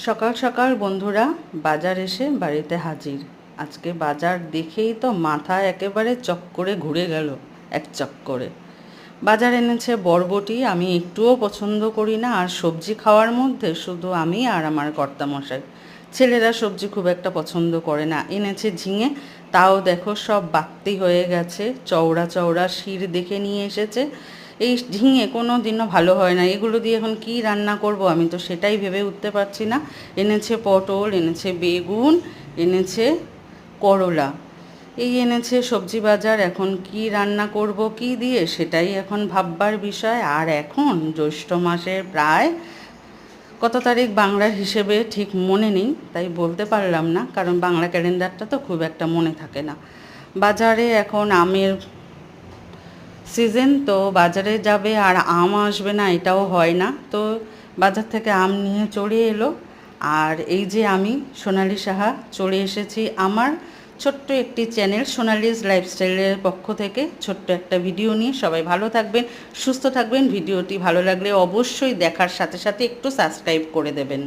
সকাল সকাল বন্ধুরা বাজার এসে বাড়িতে হাজির। আজকে বাজার দেখেই তো মাথা একেবারে চক্করে ঘুরে গেল। এক চক্করে বাজার এনেছে বরবটি, আমি একটুও পছন্দ করি না। আর সবজি খাওয়ার মধ্যে শুধু আমি আর আমার কর্তামশাই, ছেলেরা সবজি খুব একটা পছন্দ করে না। এনেছে ঝিঙে, তাও দেখো সব বাত্তি হয়ে গেছে, চওড়া চওড়া শির দেখে নিয়ে এসেছে। এই ঝিঙে কোনো দিনও ভালো হয় না, এগুলো দিয়ে এখন কি রান্না করব আমি তো সেটাই ভেবে উঠতে পারছি না। এনেছে পটল, এনেছে বেগুন, এনেছে করলা, এই এনেছে সবজি বাজার। এখন কি রান্না করব কি দিয়ে সেটাই এখন ভাববার বিষয়। আর এখন জ্যৈষ্ঠ মাসের প্রায় কত তারিখ বাংলার হিসেবে ঠিক মনে নেই, তাই বলতে পারলাম না, কারণ বাংলা ক্যালেন্ডারটা তো খুব একটা মনে থাকে না। বাজারে এখন আমের সিজন, তো বাজারে যাবে আর আম আসবে না এটাও হয় না, তো বাজার থেকে আম নিয়ে চলে এলো। আর এই যে আমি সোনালি সাহা চলে এসেছি আমার ছোট্ট একটি চ্যানেল সোনালিজ লাইফস্টাইলের পক্ষ থেকে ছোট্ট একটা ভিডিও নিয়ে। সবাই ভালো থাকবেন, সুস্থ থাকবেন। ভিডিওটি ভালো লাগলে অবশ্যই দেখার সাথে সাথে একটু সাবস্ক্রাইব করে দেবেন।